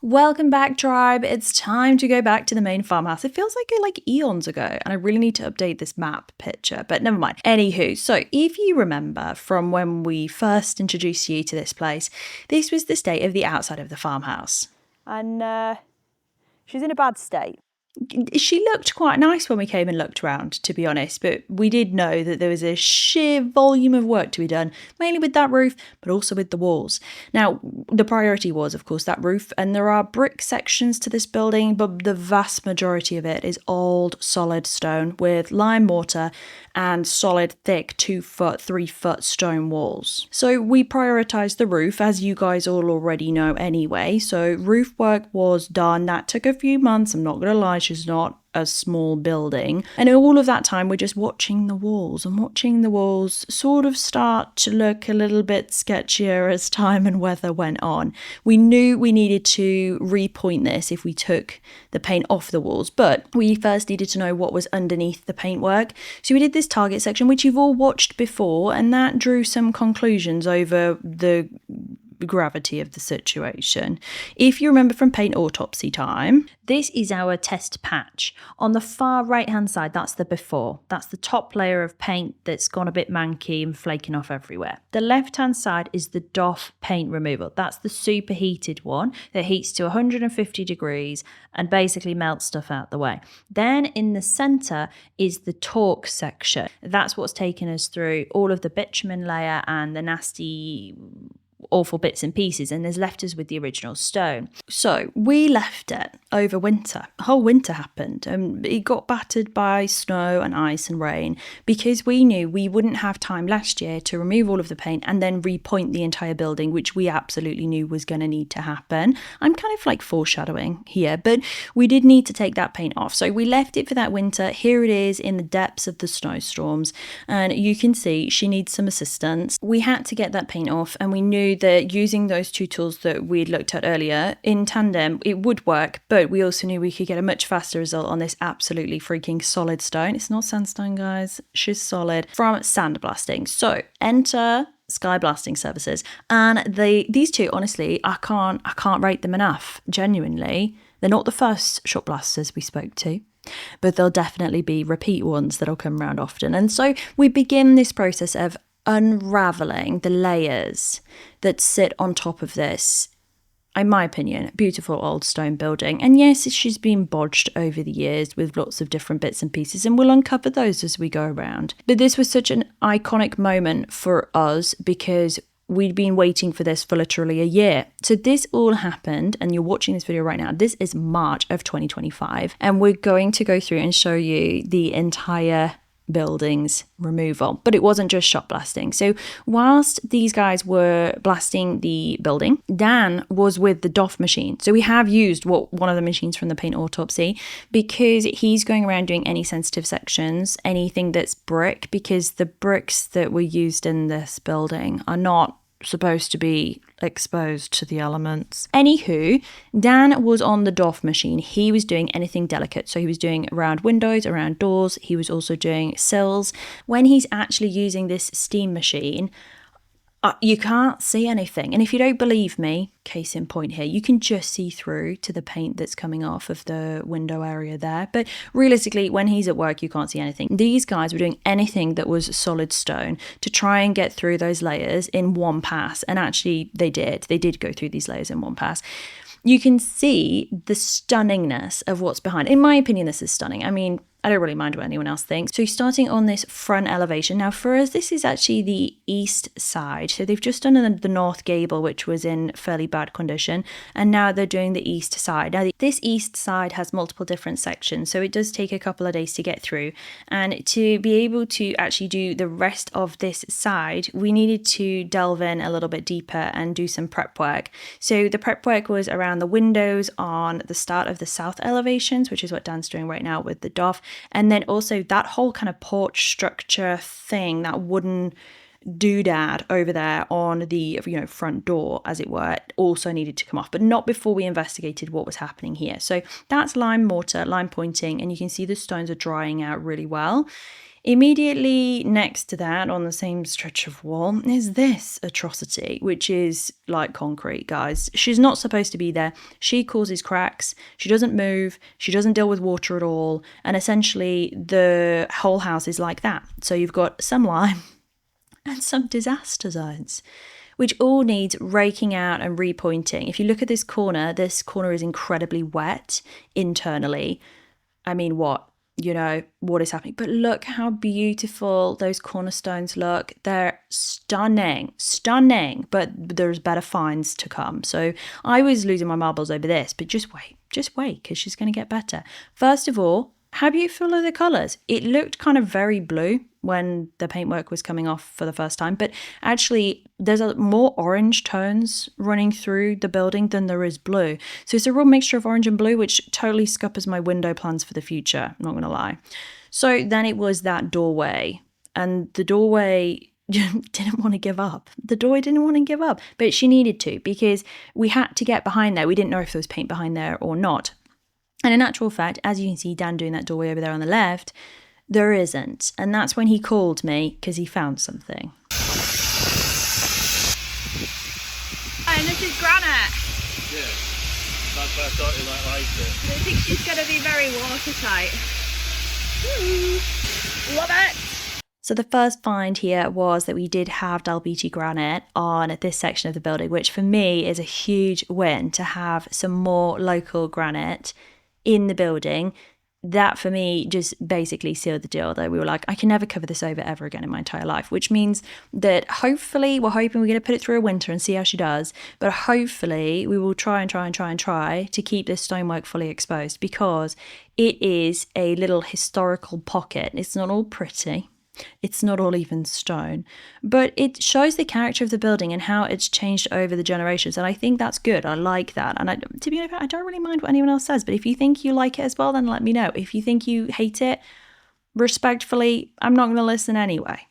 Welcome back, tribe. It's time to go back to the main farmhouse. It feels like eons ago, and I really need to update this map picture, but never mind. Anywho, so if you remember from when we first introduced you to this place, this was the state of the outside of the farmhouse. And she's in a bad state. She looked quite nice when we came and looked around, to be honest, but we did know that there was a sheer volume of work to be done, mainly with that roof, but also with the walls. Now, the priority was, of course, that roof, and there are brick sections to this building, but the vast majority of it is old, solid stone with lime mortar and solid, thick 2-foot, 3-foot stone walls. So we prioritised the roof, as you guys all already know anyway. So roof work was done. That took a few months, I'm not going to lie. She's not a small building, and all of that time we're just watching the walls sort of start to look a little bit sketchier as time and weather went on. We knew we needed to repoint this if we took the paint off the walls, but we first needed to know what was underneath the paintwork. So we did this target section, which you've all watched before, and that drew some conclusions over the gravity of the situation. If you remember from paint autopsy time, this is our test patch. On the far right hand side, that's the before. That's the top layer of paint that's gone a bit manky and flaking off everywhere. The left hand side is the Doff paint removal. That's the superheated one that heats to 150 degrees and basically melts stuff out the way. Then in the center is the torque section. That's what's taken us through all of the bitumen layer and the nasty awful bits and pieces, and has left us with the original stone. So we left it over winter. The whole winter happened, and it got battered by snow and ice and rain because we knew we wouldn't have time last year to remove all of the paint and then repoint the entire building, which we absolutely knew was going to need to happen. I'm kind of like foreshadowing here, but we did need to take that paint off. So we left it for that winter. Here it is in the depths of the snowstorms, and you can see she needs some assistance. We had to get that paint off, and we knew that using those two tools that we'd looked at earlier in tandem, it would work, but we also knew we could get a much faster result on this absolutely freaking solid stone. It's not sandstone, guys. She's solid from sandblasting. So enter Sky Blasting Services, and these two, honestly, I can't rate them enough. Genuinely, they're not the first shot blasters we spoke to, but they'll definitely be repeat ones that'll come around often. And so we begin this process of unraveling the layers that sit on top of this, in my opinion, beautiful old stone building. And yes, she's been bodged over the years with lots of different bits and pieces, and we'll uncover those as we go around. But this was such an iconic moment for us because we'd been waiting for this for literally a year. So this all happened, and you're watching this video right now. This is March of 2025, and we're going to go through and show you the entire buildings removal. But it wasn't just shot blasting. So whilst these guys were blasting the building, Dan was with the Doff machine. So we have used one of the machines from the paint autopsy because he's going around doing any sensitive sections, anything that's brick, because the bricks that were used in this building are not supposed to be exposed to the elements. Anywho, Dan was on the Doff machine. He was doing anything delicate. So he was doing around windows, around doors. He was also doing sills. When he's actually using this steam machine, you can't see anything. And if you don't believe me, case in point here, you can just see through to the paint that's coming off of the window area there. But realistically, when he's at work, you can't see anything. These guys were doing anything that was solid stone to try and get through those layers in one pass. And actually, they did. They did go through these layers in one pass. You can see the stunningness of what's behind. In my opinion, this is stunning. I mean, I don't really mind what anyone else thinks. So starting on this front elevation. Now for us, this is actually the east side. So they've just done the north gable, which was in fairly bad condition. And now they're doing the east side. Now this east side has multiple different sections. So it does take a couple of days to get through. And to be able to actually do the rest of this side, we needed to delve in a little bit deeper and do some prep work. So the prep work was around the windows on the start of the south elevations, which is what Dan's doing right now with the Doff. And then also that whole kind of porch structure thing, that wooden doodad over there on the front door, as it were, also needed to come off, but not before we investigated what was happening here. So that's lime mortar, lime pointing, and you can see the stones are drying out really well. Immediately next to that, on the same stretch of wall, is this atrocity, which is like concrete, guys. She's not supposed to be there. She causes cracks. She doesn't move. She doesn't deal with water at all. And essentially, the whole house is like that. So you've got some lime and some disaster zones, which all needs raking out and repointing. If you look at this corner is incredibly wet internally. I mean, what is happening? But look how beautiful those cornerstones look. They're stunning, but there's better finds to come. So I was losing my marbles over this, but just wait, because she's going to get better. First of all, how beautiful are the colours? It looked kind of very blue when the paintwork was coming off for the first time, but actually there's more orange tones running through the building than there is blue. So it's a real mixture of orange and blue, which totally scuppers my window plans for the future, I'm not going to lie. So then it was that doorway, and the doorway didn't want to give up. The doorway didn't want to give up, but she needed to, because we had to get behind there. We didn't know if there was paint behind there or not. And in actual fact, as you can see Dan doing that doorway over there on the left, there isn't. And that's when he called me, because he found something. And this is granite. Yeah, that's why I thought you might like it. I think she's going to be very watertight. Love it! So the first find here was that we did have Dalbeattie granite on this section of the building, which for me is a huge win to have some more local granite in the building. That for me just basically sealed the deal, though. We were like, I can never cover this over ever again in my entire life, which means that hopefully we're hoping we're going to put it through a winter and see how she does. But hopefully we will try to keep this stonework fully exposed, because it is a little historical pocket. It's not all pretty. It's not all even stone, but it shows the character of the building and how it's changed over the generations. And I think that's good. I like that. And to be honest, I don't really mind what anyone else says, but if you think you like it as well, then let me know. If you think you hate it, respectfully, I'm not going to listen anyway.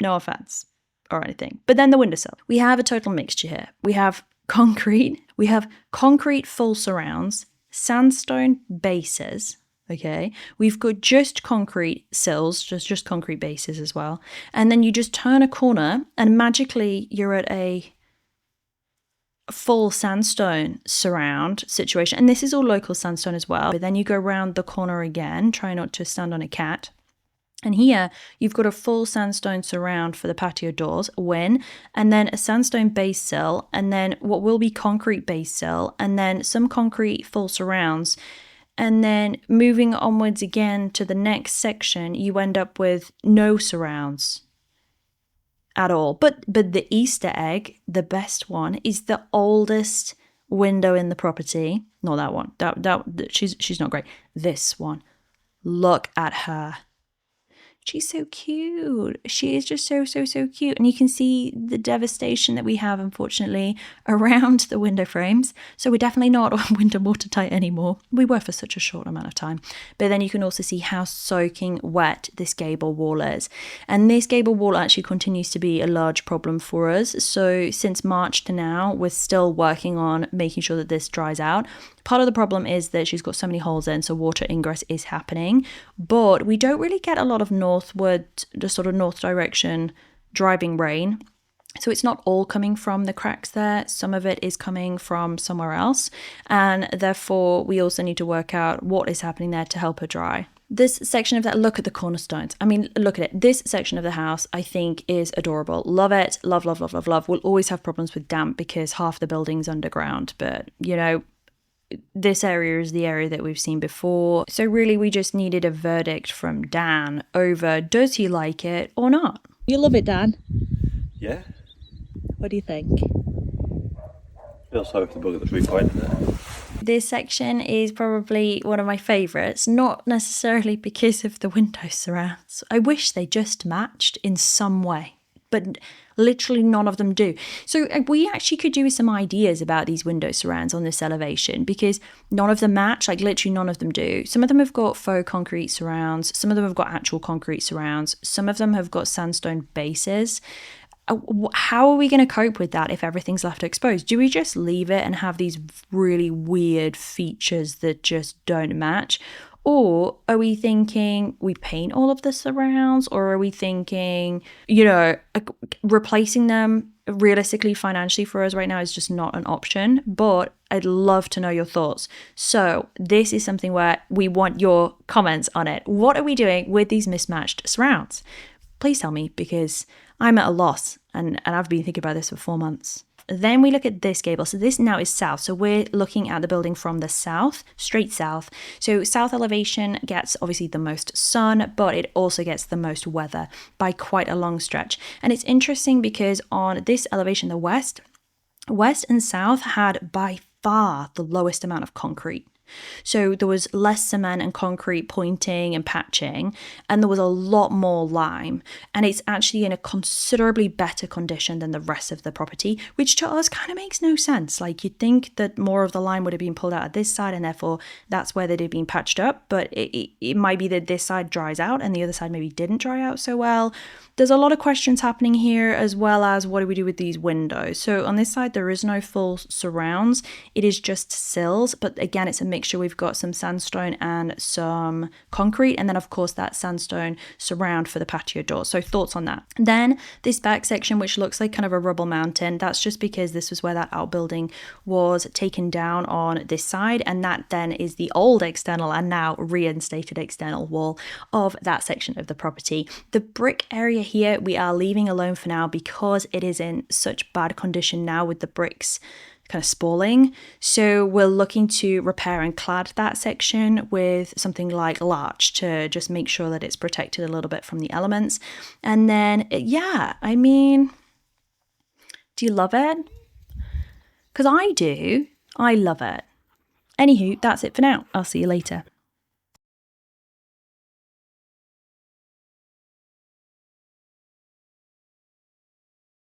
No offense or anything. But then the windowsill. We have a total mixture here. We have concrete full surrounds, sandstone bases. Okay, we've got just concrete sills, just concrete bases as well. And then you just turn a corner and magically you're at a full sandstone surround situation. And this is all local sandstone as well. But then you go around the corner again, try not to stand on a cat. And here you've got a full sandstone surround for the patio doors, win, and then a sandstone base sill, and then what will be concrete base sill, and then some concrete full surrounds. And then moving onwards again to the next section, you end up with no surrounds at all. But the Easter egg, the best one, is the oldest window in the property. Not that one. She's not great. This one. Look at her. She's so cute. She is just so cute. And you can see the devastation that we have, unfortunately, around the window frames. So we're definitely not window watertight anymore. We were for such a short amount of time. But then you can also see how soaking wet this gable wall is. And this gable wall actually continues to be a large problem for us. So since March to now, we're still working on making sure that this dries out. Part of the problem is that she's got so many holes in, so water ingress is happening. But we don't really get a lot of northward, the sort of north direction driving rain. So it's not all coming from the cracks there. Some of it is coming from somewhere else. And therefore, we also need to work out what is happening there to help her dry. This section of that, look at the cornerstones. I mean, look at it. This section of the house, I think, is adorable. Love it. Love. We'll always have problems with damp because half the building's underground. But, this area is the area that we've seen before. So really, we just needed a verdict from Dan over does he like it or not. You love it, Dan? Yeah. What do you think? Feel sorry for the bug at the 3-point there. This section is probably one of my favourites, not necessarily because of the window surrounds. I wish they just matched in some way. but literally none of them do. So we actually could do with some ideas about these window surrounds on this elevation, because none of them match, like literally none of them do. Some of them have got faux concrete surrounds, some of them have got actual concrete surrounds, some of them have got sandstone bases. How are we going to cope with that if everything's left exposed? Do we just leave it and have these really weird features that just don't match? Or are we thinking we paint all of the surrounds? Or are we thinking, replacing them realistically financially for us right now is just not an option? But I'd love to know your thoughts. So this is something where we want your comments on it. What are we doing with these mismatched surrounds? Please tell me, because I'm at a loss and I've been thinking about this for 4 months. Then we look at this gable. So this now is south. So we're looking at the building from the south, straight south. So south elevation gets obviously the most sun, but it also gets the most weather by quite a long stretch. And it's interesting because on this elevation, the west and south had by far the lowest amount of concrete. So there was less cement and concrete pointing and patching, and there was a lot more lime. And it's actually in a considerably better condition than the rest of the property, which to us kind of makes no sense. Like, you'd think that more of the lime would have been pulled out of this side, and therefore that's where they'd have been patched up. But it might be that this side dries out and the other side maybe didn't dry out so well. There's a lot of questions happening here, as well as what do we do with these windows? So on this side, there is no full surrounds. It is just sills, but again, it's a mixture. We've got some sandstone and some concrete, and then of course that sandstone surround for the patio door. So thoughts on that? Then this back section, which looks like kind of a rubble mountain, that's just because this was where that outbuilding was taken down on this side, and that then is the old external and now reinstated external wall of that section of the property. The brick area here we are leaving alone for now because it is in such bad condition now with the bricks kind of spalling. So we're looking to repair and clad that section with something like larch to just make sure that it's protected a little bit from the elements. And then, yeah, I mean, do you love it? Because I do. I love it. Anywho, that's it for now. I'll see you later.